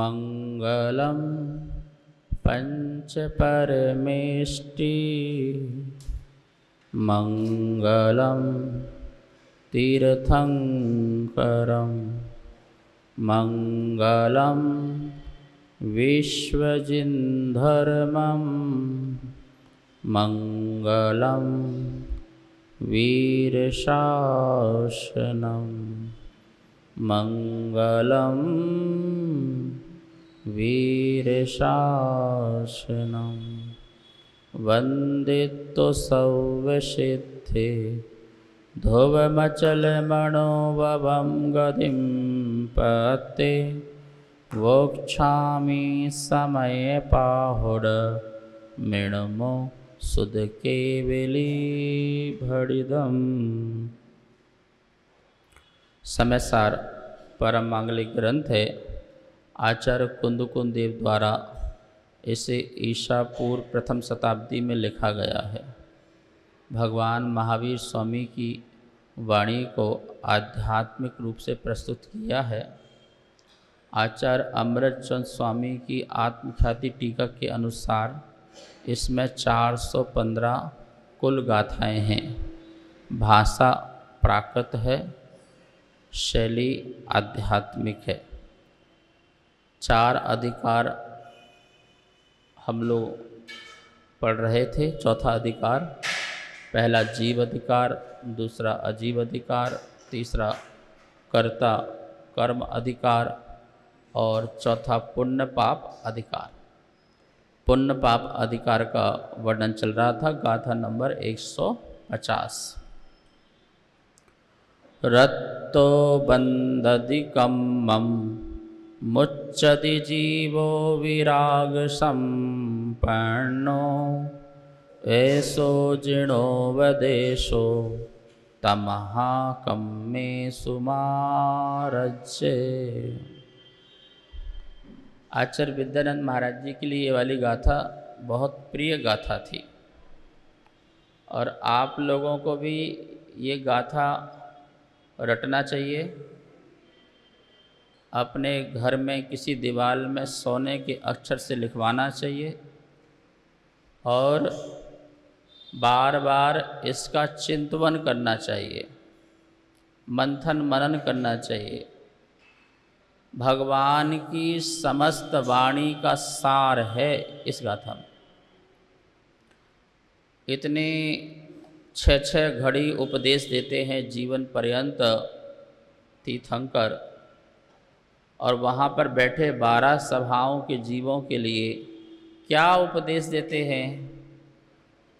मंगलम पंच परमेष्टि मंगलम तीर्थंकरम मंगलम विश्वजिन्धर्मं मंगलम वीरशासनं मंगलम वीरशासनं वन्दितो सर्वसिद्धे ध्रुवमचलमणोभवं गतिं पते वोक्षामि समय पाहुड मृणमो सुध केवली भड़िदम। समयसार परम मांगलिक ग्रंथ है। आचार्य कुंदकुंद देव द्वारा इसे ईसा पूर्व प्रथम शताब्दी में लिखा गया है। भगवान महावीर स्वामी की वाणी को आध्यात्मिक रूप से प्रस्तुत किया है। आचार्य अमृतचंद स्वामी की आत्मख्याति टीका के अनुसार इसमें 415 कुल गाथाएं हैं। भाषा प्राकृत है, शैली आध्यात्मिक है। 4 अधिकार हम लोग पढ़ रहे थे। चौथा अधिकार, पहला जीव अधिकार, दूसरा अजीव अधिकार, तीसरा कर्ता कर्म अधिकार और चौथा पुण्य पाप अधिकार। पुण्य पाप अधिकार का वर्णन चल रहा था। गाथा नंबर 150। रत्तो बंददि कम्मम मुच्चति जीवो विराग संपन्नो ऐसो जिणो वदेशो तमहा कम्मे सुमारज्ये। आचार्य विद्यानंद महाराज जी के लिए ये वाली गाथा बहुत प्रिय गाथा थी और आप लोगों को भी ये गाथा रटना चाहिए। अपने घर में किसी दीवार में सोने के अक्षर से लिखवाना चाहिए और बार बार इसका चिंतन करना चाहिए, मंथन मनन करना चाहिए। भगवान की समस्त वाणी का सार है इस गाथा में। इतने 6 घड़ी उपदेश देते हैं जीवन पर्यंत तीर्थंकर, और वहाँ पर बैठे 12 सभाओं के जीवों के लिए क्या उपदेश देते हैं,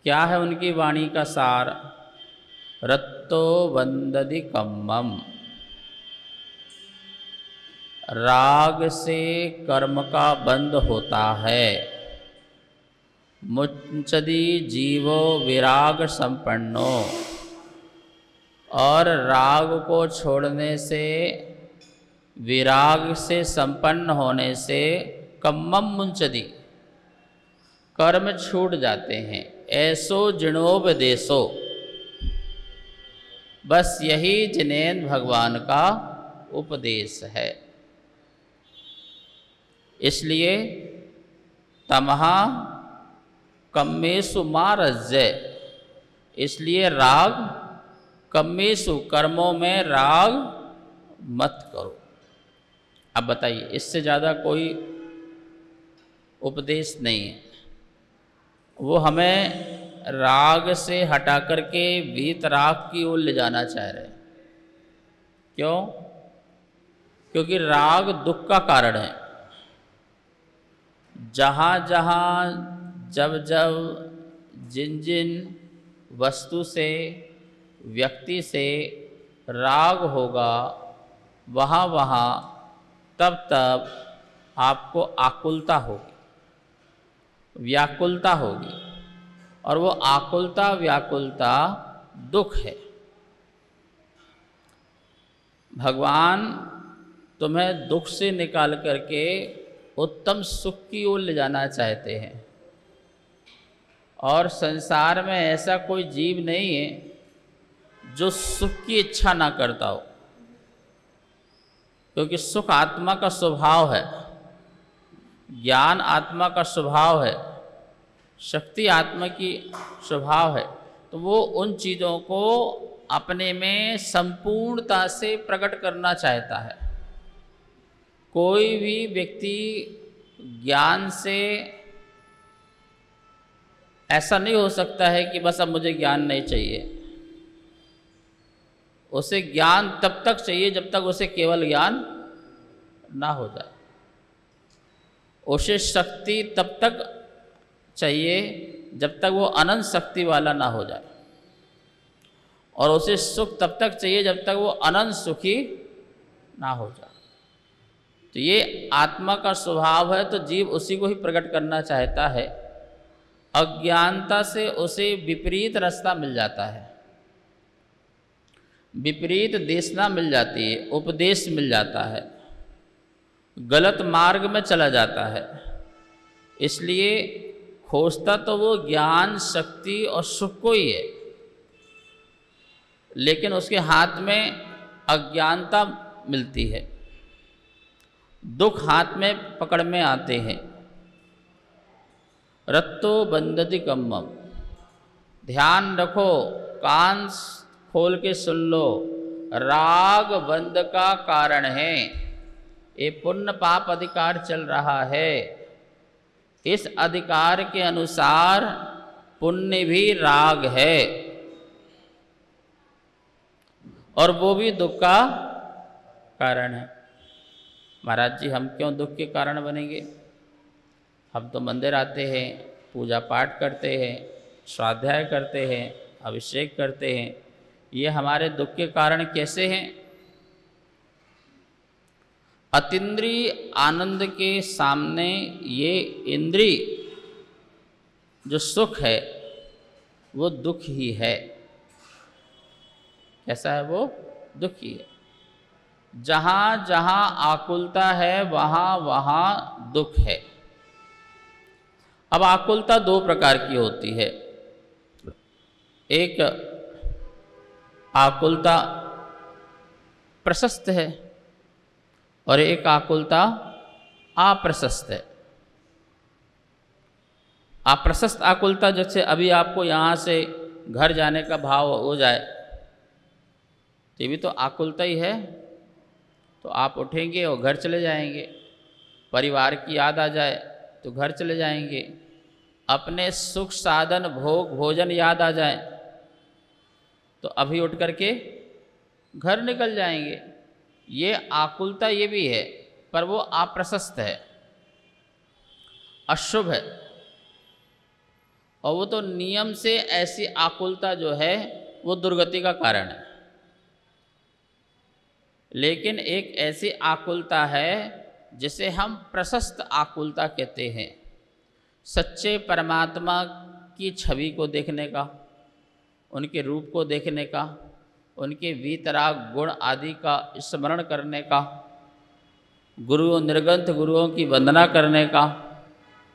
क्या है उनकी वाणी का सार। रत्तो वंददि कम्मम, राग से कर्म का बंध होता है। मुच्चदि जीवो विराग संपन्नो, और राग को छोड़ने से, विराग से संपन्न होने से कम्मम मुंचदी, कर्म छूट जाते हैं। ऐसो जिणोपदेशो, बस यही जिनेन्द्र भगवान का उपदेश है। इसलिए तमहा कम्मेषु मारज्य, इसलिए राग कम्मेषु, कर्मों में राग मत करो। अब बताइए, इससे ज़्यादा कोई उपदेश नहीं है। वो हमें राग से हटा करके वीतराग की ओर ले जाना चाह रहे हैं। क्यों? क्योंकि राग दुख का कारण है। जहाँ जहाँ जब जब जिन जिन वस्तु से, व्यक्ति से राग होगा, वहाँ वहाँ तब तब आपको आकुलता होगी, व्याकुलता होगी, और वो आकुलता व्याकुलता दुख है। भगवान तुम्हें दुख से निकाल करके उत्तम सुख की ओर ले जाना चाहते हैं। और संसार में ऐसा कोई जीव नहीं है जो सुख की इच्छा ना करता हो, क्योंकि सुख आत्मा का स्वभाव है। ज्ञान आत्मा का स्वभाव है, शक्ति आत्मा की स्वभाव है, तो वो उन चीज़ों को अपने में संपूर्णता से प्रकट करना चाहता है। कोई भी व्यक्ति ज्ञान से ऐसा नहीं हो सकता है कि बस अब मुझे ज्ञान नहीं चाहिए। उसे ज्ञान तब तक चाहिए जब तक उसे केवल ज्ञान ना हो जाए। उसे शक्ति तब तक चाहिए जब तक वो अनंत शक्ति वाला ना हो जाए, और उसे सुख तब तक चाहिए जब तक वो अनंत सुखी ना हो जाए। तो ये आत्मा का स्वभाव है, तो जीव उसी को ही प्रकट करना चाहता है। अज्ञानता से उसे विपरीत रास्ता मिल जाता है, विपरीत देशना मिल जाती है, उपदेश मिल जाता है, गलत मार्ग में चला जाता है। इसलिए खोजता तो वो ज्ञान, शक्ति और सुख को ही है, लेकिन उसके हाथ में अज्ञानता मिलती है, दुख हाथ में पकड़ में आते हैं। रत्तो बंदति कम्मम, ध्यान रखो, कान खोल के सुन लो, राग बंध का कारण है। ये पुण्य पाप अधिकार चल रहा है, इस अधिकार के अनुसार पुण्य भी राग है, और वो भी दुख का कारण है। महाराज जी, हम क्यों दुख के कारण बनेंगे? हम तो मंदिर आते हैं, पूजा पाठ करते हैं, स्वाध्याय करते हैं, अभिषेक करते हैं, ये हमारे दुख के कारण कैसे हैं? अतीन्द्रिय आनंद के सामने ये इंद्रिय जो सुख है वो दुख ही है। कैसा है वो? दुख ही है। जहाँ जहाँ आकुलता है वहाँ वहाँ दुख है। अब आकुलता दो प्रकार की होती है, एक आकुलता प्रशस्त है और एक आकुलता अप्रशस्त है। अप्रशस्त आकुलता, जैसे अभी आपको यहाँ से घर जाने का भाव हो जाए तो ये भी तो आकुलता ही है। तो आप उठेंगे और घर चले जाएंगे, परिवार की याद आ जाए तो घर चले जाएंगे, अपने सुख साधन भोग भोजन याद आ जाए तो अभी उठ करके घर निकल जाएंगे। ये आकुलता ये भी है, पर वो अप्रशस्त है, अशुभ है। और वो तो नियम से ऐसी आकुलता जो है वो दुर्गति का कारण है। लेकिन एक ऐसी आकुलता है जिसे हम प्रशस्त आकुलता कहते हैं, सच्चे परमात्मा की छवि को देखने का, उनके रूप को देखने का, उनके वीतराग गुण आदि का स्मरण करने का, गुरुओं निर्गंथ गुरुओं की वंदना करने का,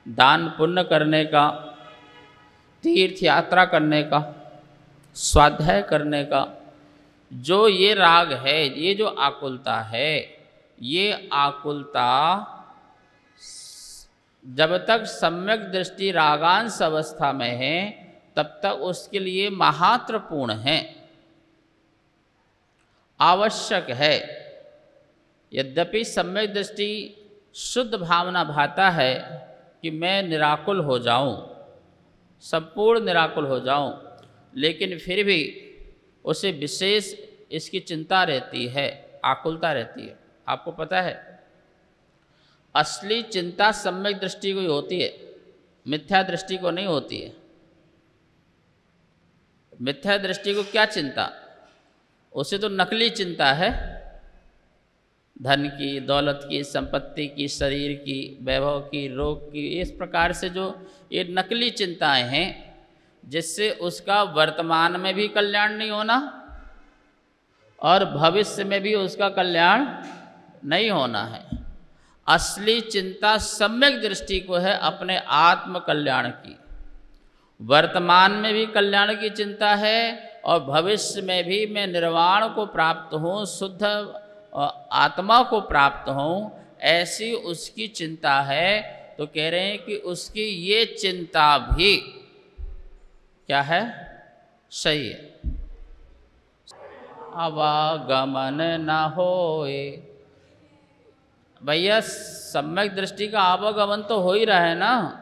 दान पुण्य करने का, तीर्थ यात्रा करने का, स्वाध्याय करने का, जो ये राग है, ये जो आकुलता है, ये आकुलता जब तक सम्यक दृष्टि रागांश अवस्था में है तब तक उसके लिए महत्वपूर्ण है, आवश्यक है। यद्यपि सम्यक दृष्टि शुद्ध भावना भाता है कि मैं निराकुल हो जाऊं, संपूर्ण निराकुल हो जाऊं, लेकिन फिर भी उसे विशेष इसकी चिंता रहती है, आकुलता रहती है। आपको पता है, असली चिंता सम्यक दृष्टि को ही होती है, मिथ्या दृष्टि को नहीं होती है। मिथ्या दृष्टि को क्या चिंता? उसे तो नकली चिंता है, धन की, दौलत की, संपत्ति की, शरीर की, वैभव की, रोग की, इस प्रकार से जो ये नकली चिंताएं हैं जिससे उसका वर्तमान में भी कल्याण नहीं होना और भविष्य में भी उसका कल्याण नहीं होना है। असली चिंता सम्यक दृष्टि को है अपने आत्म कल्याण की, वर्तमान में भी कल्याण की चिंता है और भविष्य में भी मैं निर्वाण को प्राप्त हूँ, शुद्ध आत्मा को प्राप्त हूँ, ऐसी उसकी चिंता है। तो कह रहे हैं कि उसकी ये चिंता भी क्या है, सही है। आवागमन न होए, भैया सम्यक दृष्टि का आवागमन तो हो ही रहा है ना।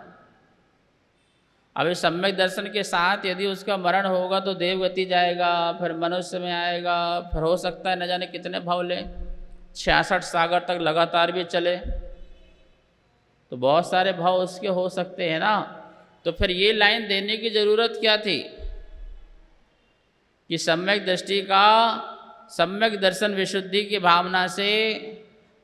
अभी सम्यक दर्शन के साथ यदि उसका मरण होगा तो देवगति जाएगा, फिर मनुष्य में आएगा, फिर हो सकता है न जाने कितने भाव ले, 66 सागर तक लगातार भी चले, तो बहुत सारे भाव उसके हो सकते हैं ना। तो फिर ये लाइन देने की जरूरत क्या थी कि सम्यक दृष्टि का, सम्यक दर्शन विशुद्धि की भावना से,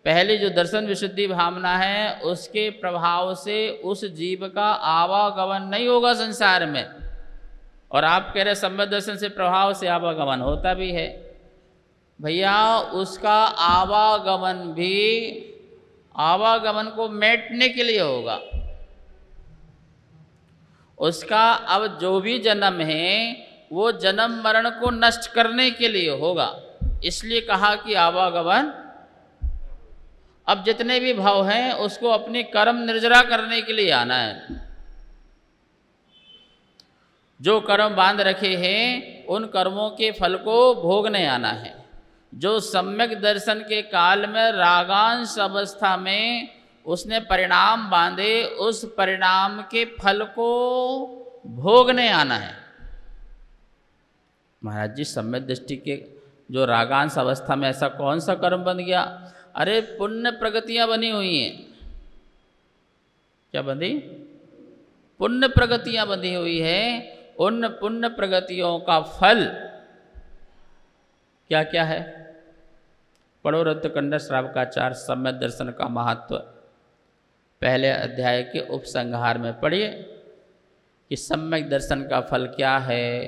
पहले जो दर्शन विशुद्धि भावना है उसके प्रभाव से उस जीव का आवागमन नहीं होगा संसार में। और आप कह रहे सम्यक दर्शन से प्रभाव से आवागमन होता भी है, भैया उसका आवागमन भी आवागमन को मेटने के लिए होगा। उसका अब जो भी जन्म है वो जन्म मरण को नष्ट करने के लिए होगा, इसलिए कहा कि आवागमन। अब जितने भी भाव हैं उसको अपनी कर्म निर्जरा करने के लिए आना है। जो कर्म बांध रखे हैं उन कर्मों के फल को भोगने आना है। जो सम्यक दर्शन के काल में रागांश अवस्था में उसने परिणाम बांधे, उस परिणाम के फल को भोगने आना है। महाराज जी सम्यक दृष्टि के जो रागांश अवस्था में ऐसा कौन सा कर्म बन गया? अरे पुण्य प्रगतियां बनी हुई हैं। क्या बंधी? पुण्य प्रगतियां बंधी हुई है। उन पुण्य प्रगतियों का फल क्या क्या है? पढ़ो रत्नकंड श्रावकाचार सम्यक दर्शन का महत्व, पहले अध्याय के उपसंहार में पढ़िए कि सम्यक दर्शन का फल क्या है।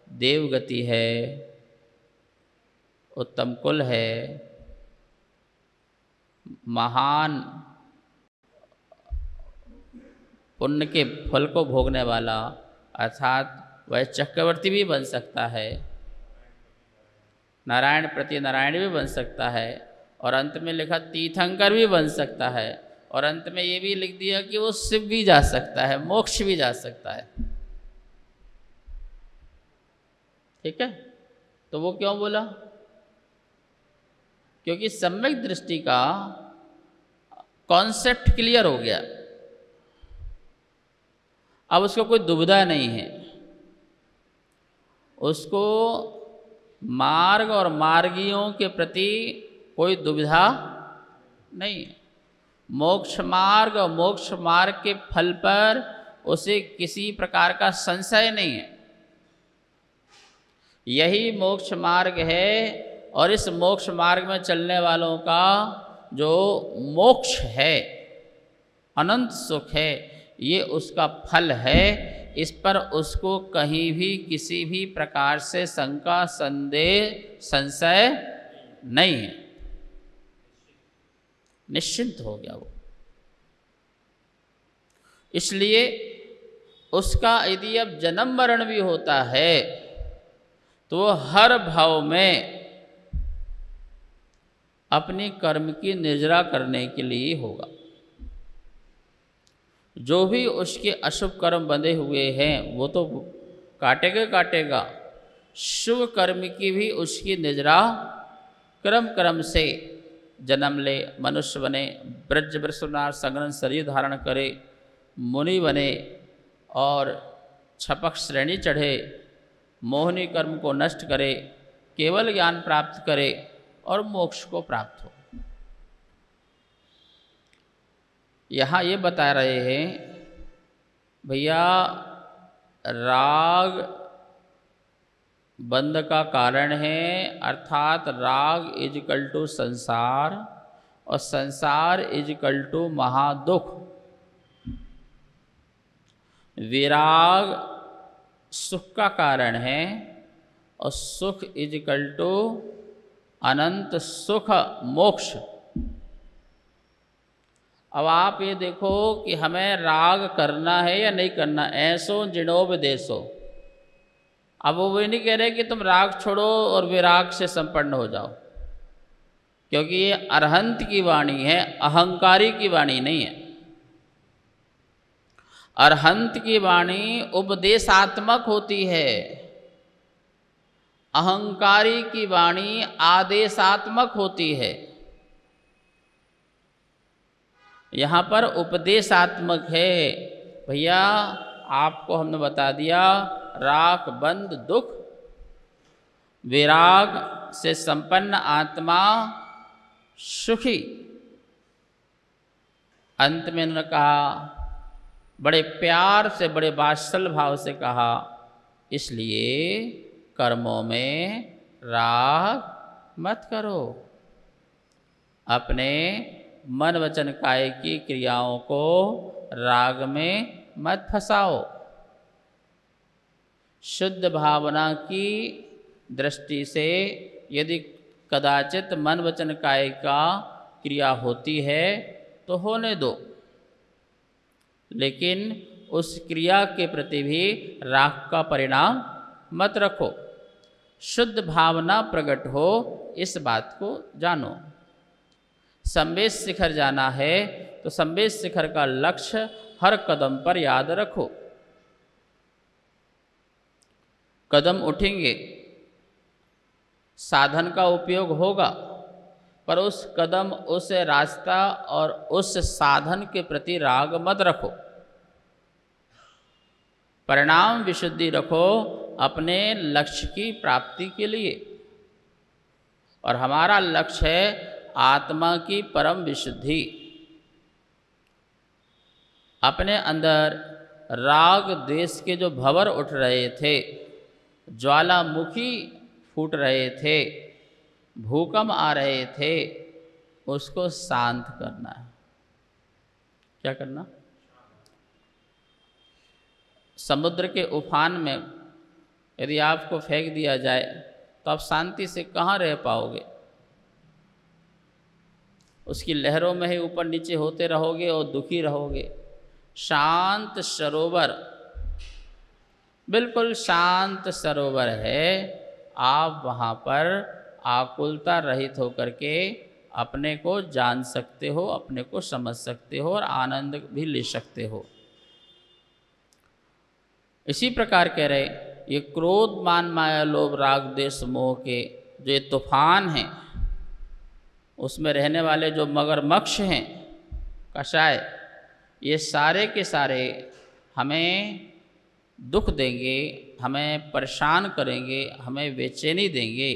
देवगति है, उत्तम कुल है, महान पुण्य के फल को भोगने वाला, अर्थात वह चक्रवर्ती भी बन सकता है, नारायण प्रति नारायण भी बन सकता है, और अंत में लिखा तीर्थंकर भी बन सकता है, और अंत में ये भी लिख दिया कि वो शिव भी जा सकता है, मोक्ष भी जा सकता है। ठीक है, तो वो क्यों बोला? क्योंकि सम्यक दृष्टि का कॉन्सेप्ट क्लियर हो गया। अब उसको कोई दुविधा नहीं है, उसको मार्ग और मार्गियों के प्रति कोई दुविधा नहीं है। मोक्ष मार्ग और मोक्ष मार्ग के फल पर उसे किसी प्रकार का संशय नहीं है। यही मोक्ष मार्ग है, और इस मोक्ष मार्ग में चलने वालों का जो मोक्ष है, अनंत सुख है, ये उसका फल है। इस पर उसको कहीं भी किसी भी प्रकार से शंका संदेह संशय नहीं है, निश्चिंत हो गया वो। इसलिए उसका यदि अब जन्म मरण भी होता है तो वो हर भाव में अपनी कर्म की निर्जरा करने के लिए होगा। जो भी उसके अशुभ कर्म बंधे हुए हैं वो तो काटेगा काटेगा, शुभ कर्म की भी उसकी निर्जरा क्रम क्रम से जन्म ले, मनुष्य बने, ब्रज वृषभार संगन शरीर धारण करे, मुनि बने और छपक श्रेणी चढ़े, मोहनी कर्म को नष्ट करे, केवल ज्ञान प्राप्त करे और मोक्ष को प्राप्त हो। यहाँ ये बता रहे हैं भैया राग बंध का कारण है, अर्थात राग इज इक्वल टू संसार और संसार इज इक्वल टू महादुख। विराग सुख का कारण है और सुख इज इक्वल टू अनंत सुख मोक्ष। अब आप ये देखो कि हमें राग करना है या नहीं करना, ऐसो जिणोब देसो। अब वो ये नहीं कह रहे कि तुम राग छोड़ो और विराग से संपन्न हो जाओ, क्योंकि ये अरहंत की वाणी है, अहंकारी की वाणी नहीं है। अरहंत की वाणी उपदेशात्मक होती है, अहंकारी की वाणी आदेशात्मक होती है। यहाँ पर उपदेशात्मक है। भैया आपको हमने बता दिया, राख बंद दुख विराग से संपन्न आत्मा सुखी। अंत में उन्होंने कहा, बड़े प्यार से, बड़े वात्सल भाव से कहा, इसलिए कर्मों में राग मत करो, अपने मन वचन काय की क्रियाओं को राग में मत फंसाओ। शुद्ध भावना की दृष्टि से यदि कदाचित मन वचन काय का क्रिया होती है तो होने दो, लेकिन उस क्रिया के प्रति भी राग का परिणाम मत रखो। शुद्ध भावना प्रकट हो, इस बात को जानो। संवेश शिखर जाना है तो संवेश शिखर का लक्ष्य हर कदम पर याद रखो। कदम उठेंगे, साधन का उपयोग होगा, पर उस कदम, उस रास्ता और उस साधन के प्रति राग मत रखो। परिणाम विशुद्धि रखो अपने लक्ष्य की प्राप्ति के लिए। और हमारा लक्ष्य है आत्मा की परम विशुद्धि। अपने अंदर राग द्वेष के जो भंवर उठ रहे थे, ज्वालामुखी फूट रहे थे, भूकंप आ रहे थे, उसको शांत करना है। क्या करना? समुद्र के उफान में यदि आपको फेंक दिया जाए तो आप शांति से कहाँ रह पाओगे? उसकी लहरों में ही ऊपर नीचे होते रहोगे और दुखी रहोगे। शांत सरोवर, बिल्कुल शांत सरोवर है, आप वहाँ पर आकुलता रहित होकर के अपने को जान सकते हो, अपने को समझ सकते हो और आनंद भी ले सकते हो। इसी प्रकार कह रहे, ये क्रोध मान माया लोभ राग द्वेष मोह के जो ये तूफान हैं, उसमें रहने वाले जो मगरमच्छ हैं, कषाय, ये सारे के सारे हमें दुख देंगे, हमें परेशान करेंगे, हमें बेचैनी देंगे।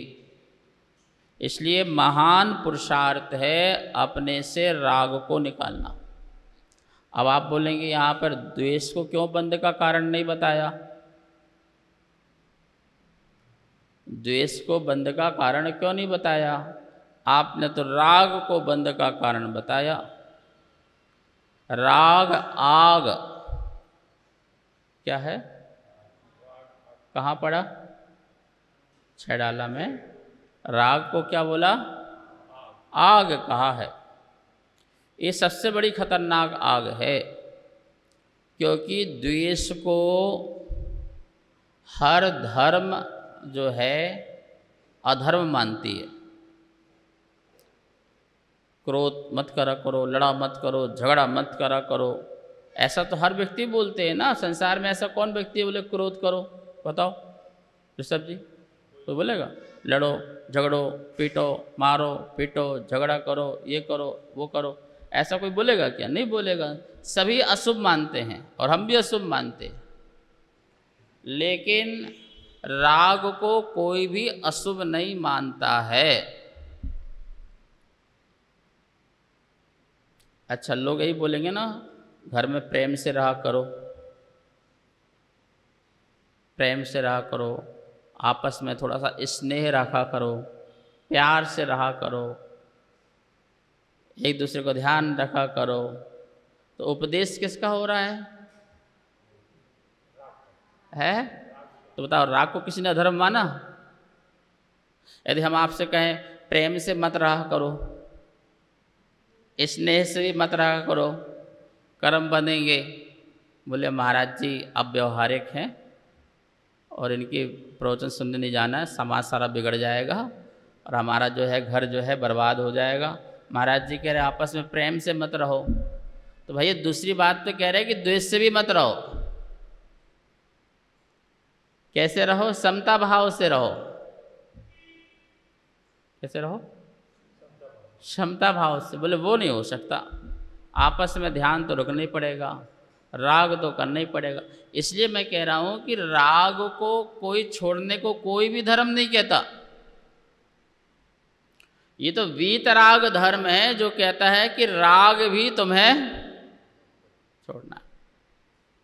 इसलिए महान पुरुषार्थ है अपने से राग को निकालना। अब आप बोलेंगे यहाँ पर द्वेष को क्यों बंद का कारण नहीं बताया? द्वेष को बंद का कारण क्यों नहीं बताया? आपने तो राग को बंद का कारण बताया। राग आग क्या है? कहाँ पढ़ा? छैडाला में राग को क्या बोला? आग कहा है। ये सबसे बड़ी खतरनाक आग है, क्योंकि द्वेष को हर धर्म जो है अधर्म मानती है। क्रोध मत करा करो, लड़ा मत करो, झगड़ा मत करा करो, ऐसा तो हर व्यक्ति बोलते हैं ना। संसार में ऐसा कौन व्यक्ति बोले क्रोध करो? बताओ ऋषभ जी, तो बोलेगा लड़ो झगड़ो पीटो मारो पीटो झगड़ा करो, ये करो वो करो, ऐसा कोई बोलेगा क्या? नहीं बोलेगा। सभी अशुभ मानते हैं और हम भी अशुभ मानते हैं, लेकिन राग को कोई भी अशुभ नहीं मानता है। अच्छा, लोग यही बोलेंगे ना, घर में प्रेम से रहा करो, प्रेम से रहा करो, आपस में थोड़ा सा स्नेह रखा करो, प्यार से रहा करो, एक दूसरे को ध्यान रखा करो। तो उपदेश किसका हो रहा है? तो बताओ, राग को किसी ने अधर्म माना? यदि हम आपसे कहें प्रेम से मत रहा करो, स्नेह से भी मत रहा करो, कर्म बनेंगे। बोले महाराज जी अब व्यवहारिक हैं और इनकी प्रवचन सुनने नहीं जाना है, समाज सारा बिगड़ जाएगा और हमारा जो है घर जो है बर्बाद हो जाएगा। महाराज जी कह रहे आपस में प्रेम से मत रहो। तो भैया दूसरी बात तो कह रहे हैं कि द्वेष से भी मत रहो। कैसे रहो? समता भाव से रहो। कैसे रहो? क्षमता भाव से। बोले वो नहीं हो सकता, आपस में ध्यान तो रखना ही पड़ेगा, राग तो करना ही पड़ेगा। इसलिए मैं कह रहा हूं कि राग को कोई छोड़ने को कोई भी धर्म नहीं कहता। ये तो वीतराग धर्म है जो कहता है कि राग भी तुम्हें छोड़ना है,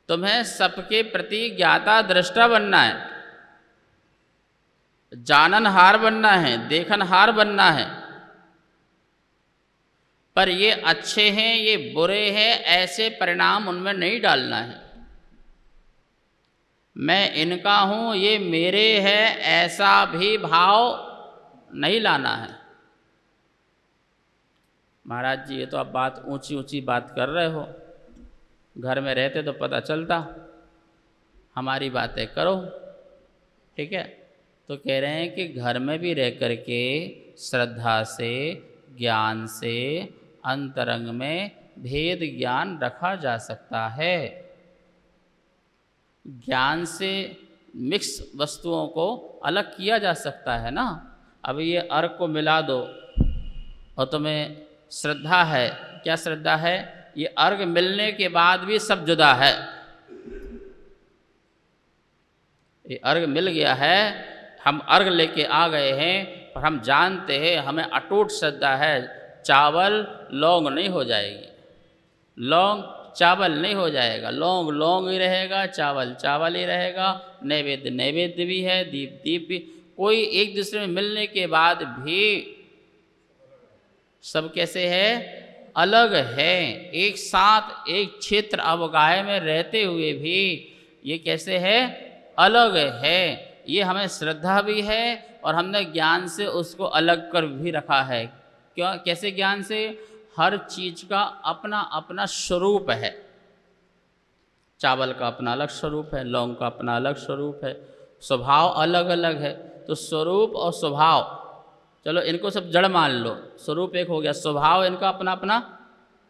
तुम्हें सबके प्रति ज्ञाता दृष्टा बनना है, जाननहार बनना है, देखनहार बनना है। पर ये अच्छे हैं, ये बुरे हैं, ऐसे परिणाम उनमें नहीं डालना है। मैं इनका हूं, ये मेरे है, ऐसा भी भाव नहीं लाना है। महाराज जी ये तो आप बात ऊंची ऊंची बात कर रहे हो, घर में रहते तो पता चलता, हमारी बातें करो, ठीक है। तो कह रहे हैं कि घर में भी रह कर के श्रद्धा से, ज्ञान से अंतरंग में भेद ज्ञान रखा जा सकता है। ज्ञान से मिक्स वस्तुओं को अलग किया जा सकता है ना। अब ये अर्घ को मिला दो और तुम्हें श्रद्धा है, क्या श्रद्धा है? ये अर्घ मिलने के बाद भी सब जुदा है। ये अर्घ मिल गया है, हम अर्घ लेके आ गए हैं, और हम जानते हैं, हमें अटूट श्रद्धा है, चावल लौंग नहीं हो जाएगी, लौंग चावल नहीं हो जाएगा, लौंग लौंग ही रहेगा, चावल चावल ही रहेगा, नैवेद्य नैवेद्य भी है, दीप दीप भी। कोई एक दूसरे में मिलने के बाद भी सब कैसे है? अलग है। एक साथ एक क्षेत्र अवगाह में रहते हुए भी ये कैसे है? अलग है। ये हमें श्रद्धा भी है और हमने ज्ञान से उसको अलग कर भी रखा है। क्यों? कैसे ज्ञान से? हर चीज का अपना अपना स्वरूप है। चावल का अपना अलग स्वरूप है, लौंग का अपना अलग स्वरूप है, स्वभाव अलग अलग है। तो स्वरूप और स्वभाव, चलो इनको सब जड़ मान लो, स्वरूप एक हो गया, स्वभाव इनका अपना अपना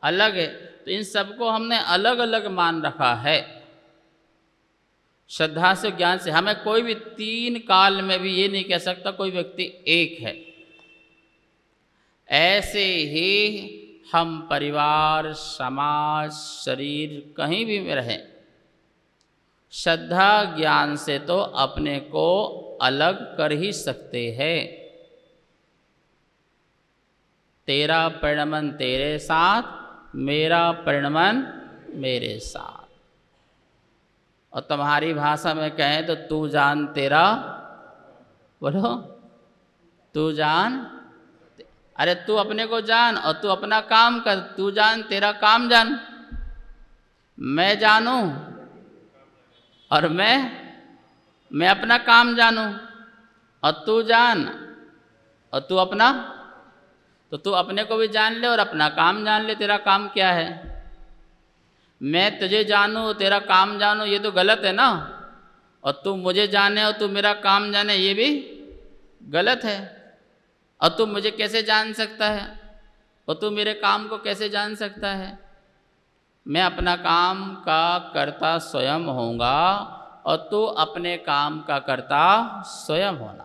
अलग है। तो इन सबको हमने अलग अलग मान रखा है। श्रद्धा से, ज्ञान से हमें कोई भी तीन काल में भी ये नहीं कह सकता कोई व्यक्ति एक है। ऐसे ही हम परिवार, समाज, शरीर कहीं भी में रहें, श्रद्धा ज्ञान से तो अपने को अलग कर ही सकते हैं। तेरा परिणमन तेरे साथ, मेरा परिणमन मेरे साथ। और तुम्हारी भाषा में कहें तो तू जान तेरा, बोलो तू जान, अरे तू अपने को जान और तू अपना काम कर, तू जान तेरा काम जान। मैं जानूं और मैं अपना काम जानूं, और तू जान और तू अपना, तो तू अपने को भी जान ले और अपना काम जान ले। तेरा काम क्या है? मैं तुझे जानूं, तेरा काम जानूं, ये तो गलत है ना। और तू मुझे जाने और तू मेरा काम जाने, ये भी गलत है। और तू मुझे कैसे जान सकता है और तू मेरे काम को कैसे जान सकता है? मैं अपना काम का कर्ता स्वयं होऊंगा और तू अपने काम का कर्ता स्वयं होना।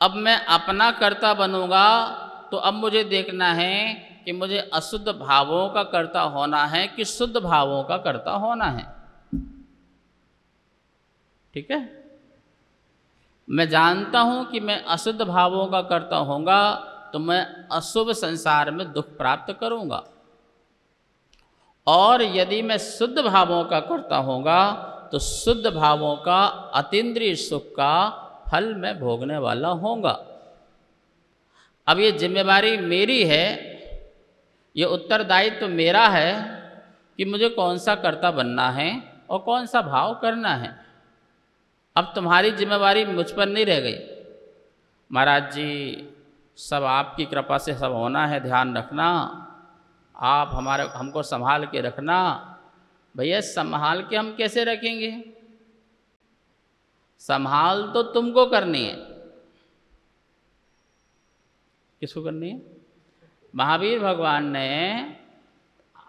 अब मैं अपना कर्ता बनूंगा तो अब मुझे देखना है कि मुझे अशुद्ध भावों का कर्ता होना है कि शुद्ध भावों का कर्ता होना है। ठीक है? मैं जानता हूं कि मैं अशुद्ध भावों का कर्ता होऊंगा तो मैं अशुभ संसार में दुख प्राप्त करूंगा, और यदि मैं शुद्ध भावों का कर्ता होऊंगा तो शुद्ध भावों का अतीन्द्रिय सुख का फल मैं भोगने वाला होऊंगा। अब ये जिम्मेवारी मेरी है, ये उत्तरदायित्व तो मेरा है कि मुझे कौन सा कर्ता बनना है और कौन सा भाव करना है। अब तुम्हारी जिम्मेवारी मुझ पर नहीं रह गई। महाराज जी सब आपकी कृपा से सब होना है, ध्यान रखना, आप हमको संभाल के रखना। भैया संभाल के हम कैसे रखेंगे? संभाल तो तुमको करनी है। किसको करनी है? महावीर भगवान ने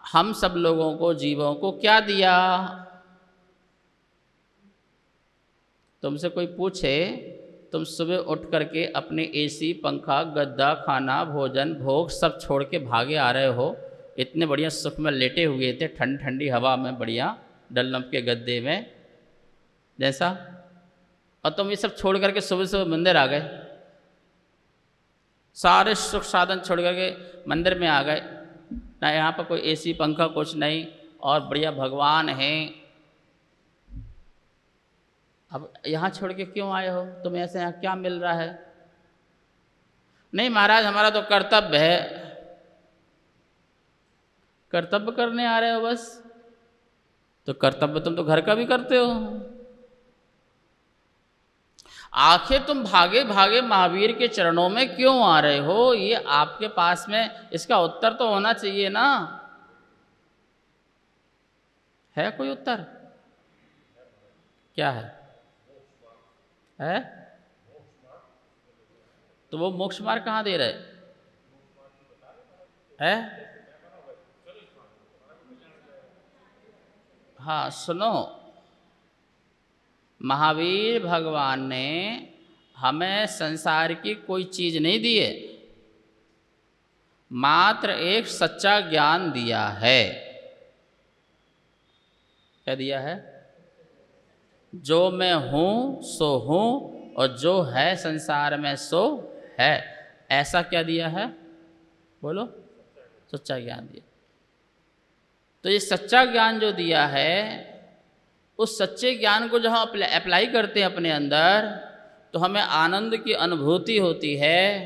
हम सब लोगों को, जीवों को क्या दिया? तुमसे कोई पूछे, तुम सुबह उठ करके अपने एसी, पंखा, गद्दा, खाना, भोजन, भोग सब छोड़ के भागे आ रहे हो, इतने बढ़िया सुख में लेटे हुए थे, ठंडी ठंडी हवा में, बढ़िया डल्लम के गद्दे में जैसा, और तुम ये सब छोड़ करके सुबह सुबह मंदिर आ गए, सारे सुख साधन छोड़ करके मंदिर में आ गए, ना यहाँ पर कोई एसी पंखा कुछ नहीं, और बढ़िया भगवान हैं। अब यहाँ छोड़ के क्यों आए हो? तुम्हें ऐसे यहाँ क्या मिल रहा है? नहीं महाराज, हमारा तो कर्तव्य है। कर्तव्य करने आ रहे हो बस? तो कर्तव्य तुम तो घर का भी करते हो। आखिर तुम भागे भागे महावीर के चरणों में क्यों आ रहे हो? ये आपके पास में इसका उत्तर तो होना चाहिए ना। है कोई उत्तर? क्या है? तो वो मोक्ष मार्ग कहाँ दे रहे है? हाँ सुनो, महावीर भगवान ने हमें संसार की कोई चीज नहीं दी है, मात्र एक सच्चा ज्ञान दिया है। क्या दिया है? जो मैं हूं सो हूं, और जो है संसार में सो है। ऐसा क्या दिया है? बोलो। सच्चा ज्ञान दिया। तो ये सच्चा ज्ञान जो दिया है, उस सच्चे ज्ञान को जब हम अप्लाई करते हैं अपने अंदर, तो हमें आनंद की अनुभूति होती है।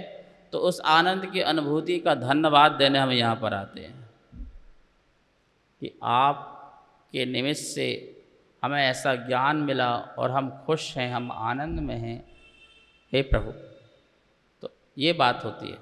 तो उस आनंद की अनुभूति का धन्यवाद देने हम यहाँ पर आते हैं कि आपके निमित्त से हमें ऐसा ज्ञान मिला और हम खुश हैं, हम आनंद में हैं, हे प्रभु। तो ये बात होती है।